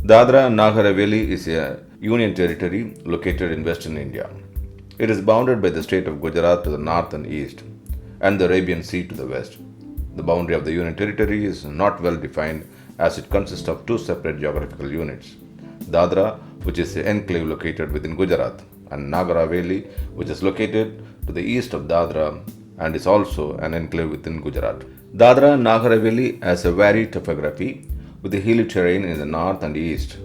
Dadra and Nagar Haveli is a union territory located in western India. It is bounded by the state of Gujarat to the north and east, and the Arabian Sea to the west. The boundary of the union territory is not well defined as it consists of two separate geographical units. Dadra, which is the enclave located within Gujarat, and Nagar Haveli, which is located to the east of Dadra and is also an enclave within Gujarat. Dadra and Nagar Haveli has a varied topography with the hilly terrain in the north and east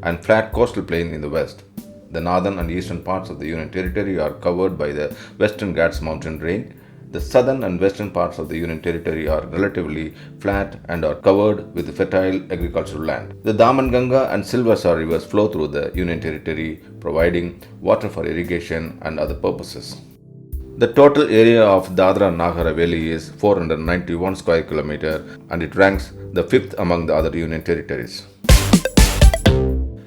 and flat coastal plain in the west. The northern and eastern parts of the Union Territory are covered by the Western Ghats mountain range. The southern and western parts of the Union Territory are relatively flat and are covered with fertile agricultural land. The Daman Ganga and Silvassa rivers flow through the Union Territory, providing water for irrigation and other purposes. The total area of Dadra and Nagar Haveli is 491 square kilometre and it ranks the fifth among the other Union Territories.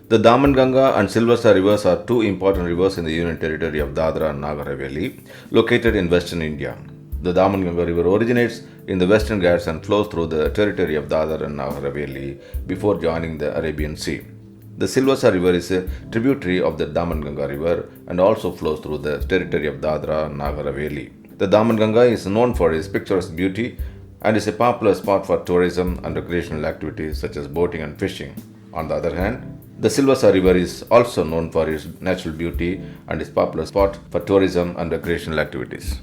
The Daman Ganga and Silvassa rivers are two important rivers in the Union Territory of Dadra and Nagar Haveli, located in western India. The Daman Ganga river originates in the Western Ghats and flows through the territory of Dadra and Nagar Haveli before joining the Arabian Sea. The Silvassa river is a tributary of the Daman Ganga river and also flows through the territory of Dadra and Nagar Haveli. The Daman Ganga is known for its picturesque beauty and is a popular spot for tourism and recreational activities such as boating and fishing. On the other hand, the Silvassa river is also known for its natural beauty and is a popular spot for tourism and recreational activities.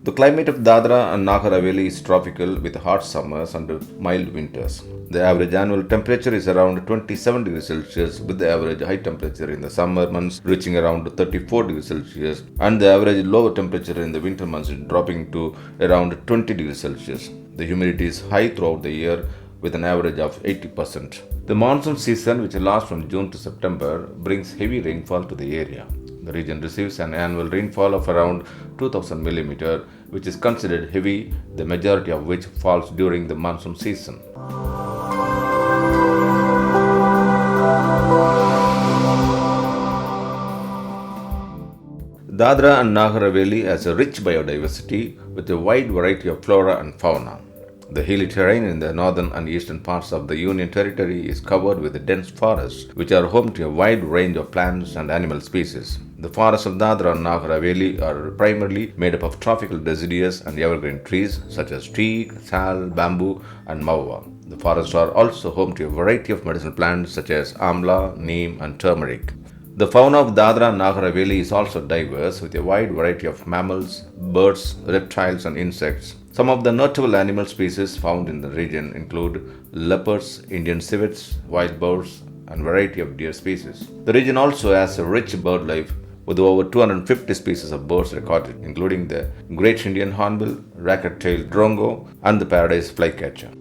The climate of Dadra and Nagar Haveli is tropical with hot summers and mild winters. The average annual temperature is around 27 degrees Celsius, with the average high temperature in the summer months reaching around 34 degrees Celsius and the average lower temperature in the winter months dropping to around 20 degrees Celsius. The humidity is high throughout the year with an average of 80%. The monsoon season, which lasts from June to September, brings heavy rainfall to the area. The region receives an annual rainfall of around 2000 mm, which is considered heavy, the majority of which falls during the monsoon season. Dadra and Nagar Haveli has a rich biodiversity with a wide variety of flora and fauna. The hilly terrain in the northern and eastern parts of the Union Territory is covered with dense forests, which are home to a wide range of plants and animal species. The forests of Dadra and Nagar Haveli are primarily made up of tropical deciduous and evergreen trees such as teak, sal, bamboo, and mahua. The forests are also home to a variety of medicinal plants such as amla, neem, and turmeric. The fauna of Dadra and Nagar Haveli is also diverse with a wide variety of mammals, birds, reptiles, and insects. Some of the notable animal species found in the region include leopards, Indian civets, wild boars, and variety of deer species. The region also has a rich bird life with over 250 species of birds recorded, including the great Indian hornbill, racket-tailed drongo, and the paradise flycatcher.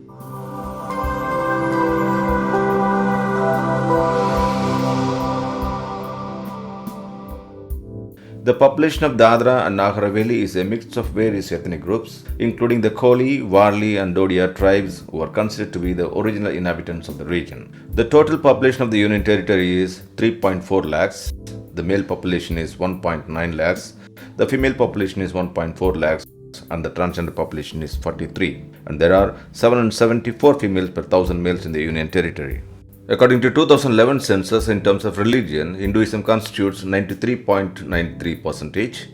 The population of Dadra and Nagar Haveli is a mix of various ethnic groups, including the Koli, Warli, and Dodia tribes, who are considered to be the original inhabitants of the region. The total population of the Union Territory is 3.4 lakhs. The male population is 1.9 lakhs. The female population is 1.4 lakhs. And the transgender population is 43. And there are 774 females per 1,000 males in the Union Territory. According to 2011 census, in terms of religion, Hinduism constitutes 93.93%,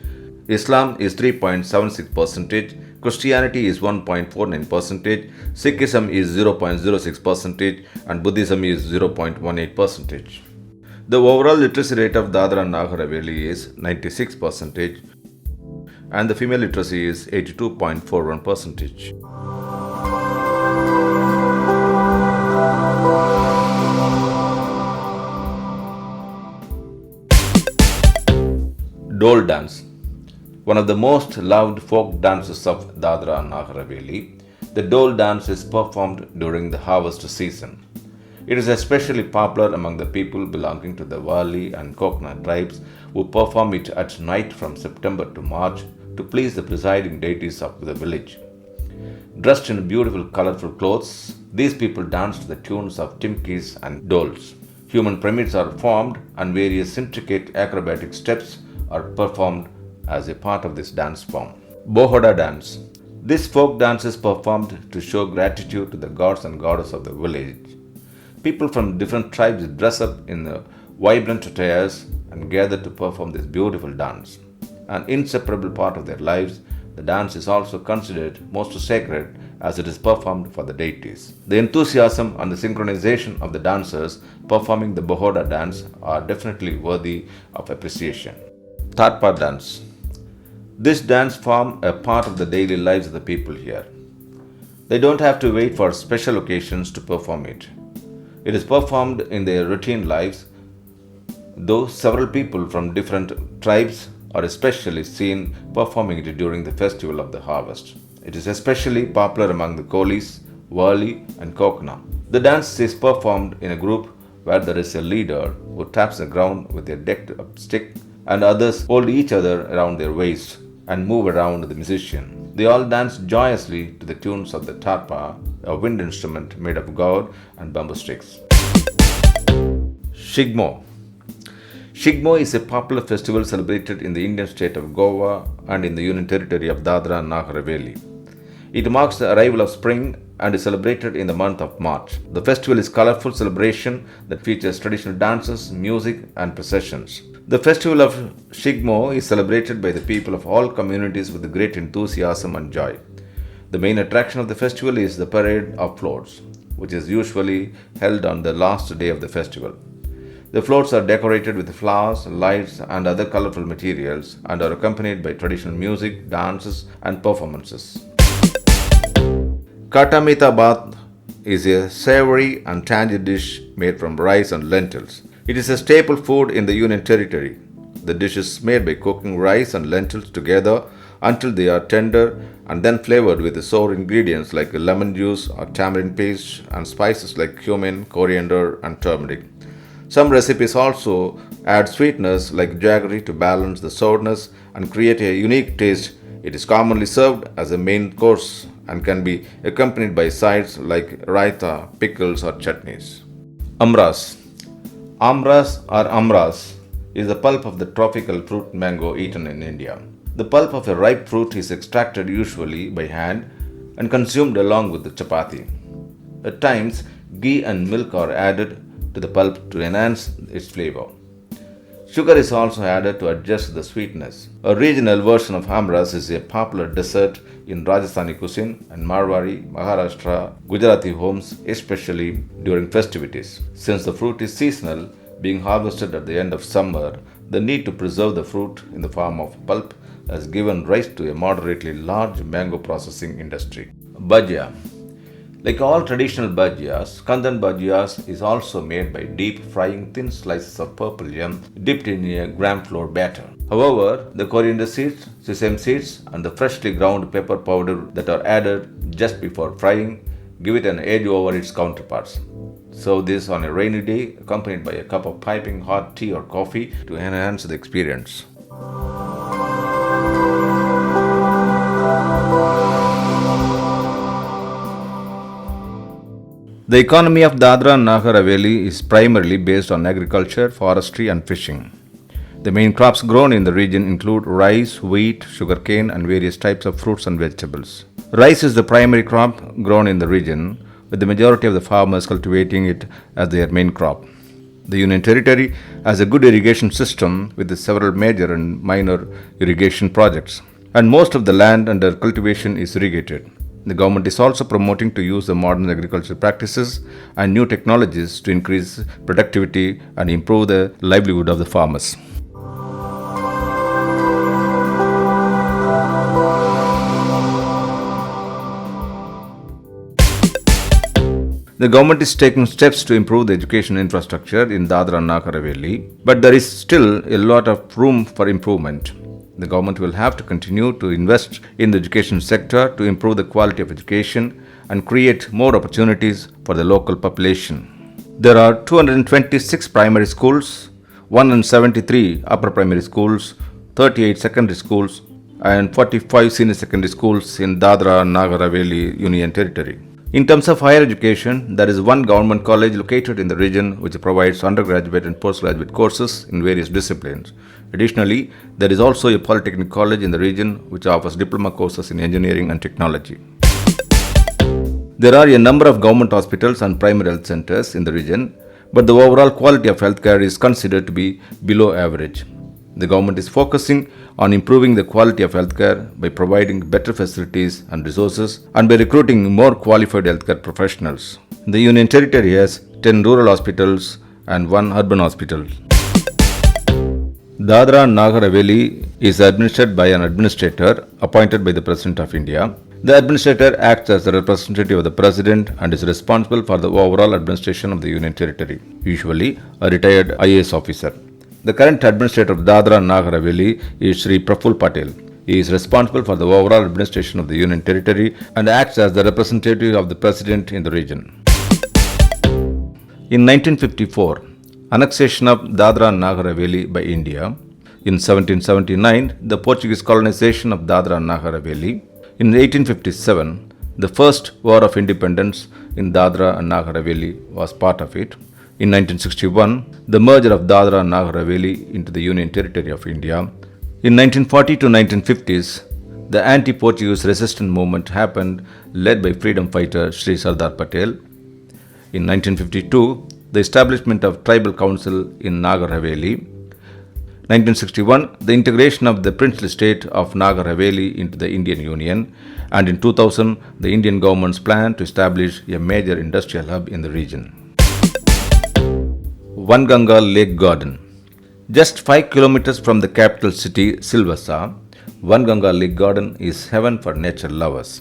Islam is 3.76%, Christianity is 1.49%, Sikhism is 0.06%, and Buddhism is 0.18%. The overall literacy rate of Dadra and Nagar Haveli is 96%, and the female literacy is 82.41%. Dole dance. One of the most loved folk dances of Dadra and Nagar Haveli, the Dole dance is performed during the harvest season. It is especially popular among the people belonging to the Warli and Kokna tribes, who perform it at night from September to March to please the presiding deities of the village. Dressed in beautiful colorful clothes, these people dance to the tunes of timkis and doles. Human pyramids are formed and various intricate acrobatic steps are performed as a part of this dance form. Bohoda dance. This folk dance is performed to show gratitude to the gods and goddesses of the village. People from different tribes dress up in vibrant attires and gather to perform this beautiful dance. An inseparable part of their lives, the dance is also considered most sacred as it is performed for the deities. The enthusiasm and the synchronization of the dancers performing the Bohoda dance are definitely worthy of appreciation. Tharpa dance. This dance forms a part of the daily lives of the people here. They don't have to wait for special occasions to perform it. It is performed in their routine lives, though several people from different tribes are especially seen performing it during the festival of the harvest. It is especially popular among the Kolis, Wali, and Kokna. The dance is performed in a group where there is a leader who taps the ground with a decked up stick, and others hold each other around their waist and move around the musician. They all dance joyously to the tunes of the tarpa, a wind instrument made of gourd and bamboo sticks. Shigmo. Shigmo is a popular festival celebrated in the Indian state of Goa and in the Union Territory of Dadra and Nagar Haveli. It marks the arrival of spring and is celebrated in the month of March. The festival is a colorful celebration that features traditional dances, music, and processions. The festival of Shigmo is celebrated by the people of all communities with great enthusiasm and joy. The main attraction of the festival is the parade of floats, which is usually held on the last day of the festival. The floats are decorated with flowers, lights, and other colorful materials and are accompanied by traditional music, dances, and performances. Katamita bath is a savory and tangy dish made from rice and lentils. It is a staple food in the Union Territory. The dish is made by cooking rice and lentils together until they are tender and then flavored with the sour ingredients like lemon juice or tamarind paste and spices like cumin, coriander, and turmeric. Some recipes also add sweetness like jaggery to balance the sourness and create a unique taste. It is commonly served as a main course and can be accompanied by sides like raita, pickles, or chutneys. Amras. Amras or amras is the pulp of the tropical fruit mango eaten in India. The pulp of a ripe fruit is extracted usually by hand and consumed along with the chapati. At times, ghee and milk are added to the pulp to enhance its flavor. Sugar is also added to adjust the sweetness. A regional version of amras is a popular dessert in Rajasthani cuisine and Marwari, Maharashtra, Gujarati homes, especially during festivities. Since the fruit is seasonal, being harvested at the end of summer, the need to preserve the fruit in the form of pulp has given rise to a moderately large mango processing industry. Bhajia. Like all traditional bhajias, Kandan bhajias is also made by deep frying thin slices of purple yam dipped in a gram flour batter. However, the coriander seeds, sesame seeds, and the freshly ground pepper powder that are added just before frying give it an edge over its counterparts. Serve this on a rainy day, accompanied by a cup of piping hot tea or coffee to enhance the experience. The economy of Dadra and Nagar Haveli is primarily based on agriculture, forestry, and fishing. The main crops grown in the region include rice, wheat, sugarcane, and various types of fruits and vegetables. Rice is the primary crop grown in the region, with the majority of the farmers cultivating it as their main crop. The Union Territory has a good irrigation system with several major and minor irrigation projects, and most of the land under cultivation is irrigated. The government is also promoting to use the modern agricultural practices and new technologies to increase productivity and improve the livelihood of the farmers. The government is taking steps to improve the education infrastructure in Dadra and Nagar Haveli, but there is still a lot of room for improvement. The government will have to continue to invest in the education sector to improve the quality of education and create more opportunities for the local population. There are 226 primary schools, 173 upper primary schools, 38 secondary schools, and 45 senior secondary schools in Dadra and Nagar Haveli Union Territory. In terms of higher education, there is one government college located in the region which provides undergraduate and postgraduate courses in various disciplines. Additionally, there is also a polytechnic college in the region which offers diploma courses in engineering and technology. There are a number of government hospitals and primary health centers in the region, but the overall quality of healthcare is considered to be below average. The government is focusing on improving the quality of healthcare by providing better facilities and resources and by recruiting more qualified healthcare professionals. The Union Territory has 10 rural hospitals and 1 urban hospital. Dadra and Nagar Haveli is administered by an administrator appointed by the President of India. The administrator acts as the representative of the President and is responsible for the overall administration of the Union Territory, usually a retired IAS officer. The current administrator of Dadra and Nagar Haveli is Sri Praful Patel. He is responsible for the overall administration of the Union Territory and acts as the representative of the President in the region. In 1954, annexation of Dadra and Nagar Haveli by India. In 1779, the Portuguese colonization of Dadra and Nagar Haveli. In 1857, the first War of Independence in Dadra and Nagar Haveli was part of it. In 1961, the merger of Dadra and Nagar Haveli into the Union Territory of India. In 1940 to 1950s, the anti-Portuguese resistance movement happened, led by freedom fighter Sri Sardar Patel. In 1952, the establishment of Tribal Council in Nagar Haveli. 1961, the integration of the princely state of Nagar Haveli into the Indian Union, and in 2000, the Indian government's plan to establish a major industrial hub in the region. One Ganga Lake Garden. Just 5 kilometers from the capital city, Silvassa, One Ganga Lake Garden is heaven for nature lovers.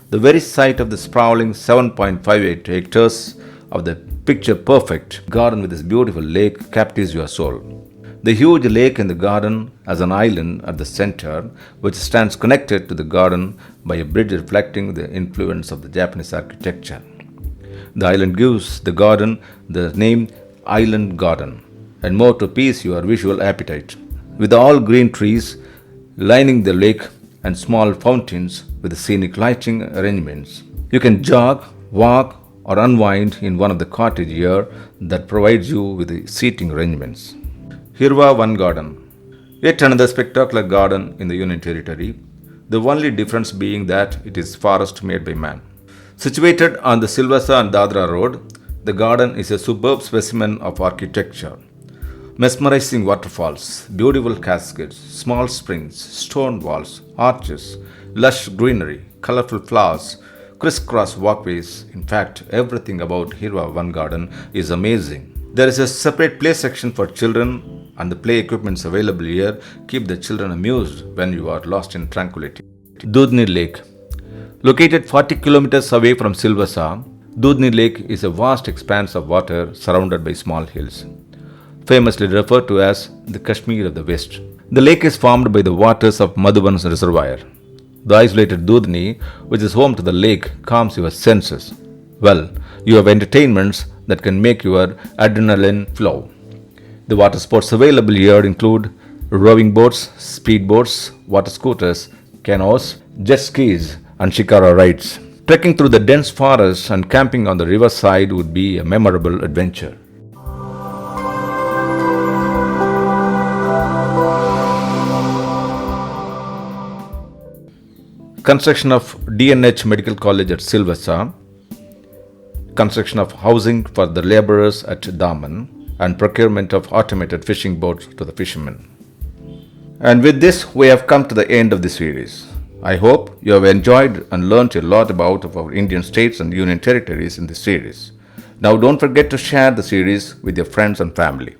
The very sight of the sprawling 7.58 hectares of the picture-perfect garden with this beautiful lake captives your soul. The huge lake in the garden has an island at the center, which stands connected to the garden by a bridge reflecting the influence of the Japanese architecture. The island gives the garden the name Island Garden, and more to appease your visual appetite. With all green trees lining the lake and small fountains with scenic lighting arrangements, you can jog, walk, or unwind in one of the cottage here that provides you with the seating arrangements. Hirva One Garden. Yet another spectacular garden in the Union Territory, the only difference being that it is forest made by man. Situated on the Silvassa and Dadra road, the garden is a superb specimen of architecture. Mesmerizing waterfalls, beautiful cascades, small springs, stone walls, arches, lush greenery, colorful flowers, crisscross walkways. In fact, everything about Hirva One Garden is amazing. There is a separate play section for children, and the play equipments available here keep the children amused when you are lost in tranquility. Dudhni Lake. Located 40 kilometers away from Silvassa, Dudhni Lake is a vast expanse of water surrounded by small hills, famously referred to as the Kashmir of the West. The lake is formed by the waters of Madhuban's reservoir. The isolated Dudhni, which is home to the lake, calms your senses. Well, you have entertainments that can make your adrenaline flow. The water sports available here include rowing boats, speed boats, water scooters, canoes, jet skis, and shikara rides. Trekking through the dense forests and camping on the riverside would be a memorable adventure. Construction of DNH Medical College at Silvassa, construction of housing for the laborers at Daman, and procurement of automated fishing boats to the fishermen. And with this, we have come to the end of the series. I hope you have enjoyed and learnt a lot about our Indian states and union territories in this series. Now don't forget to share the series with your friends and family.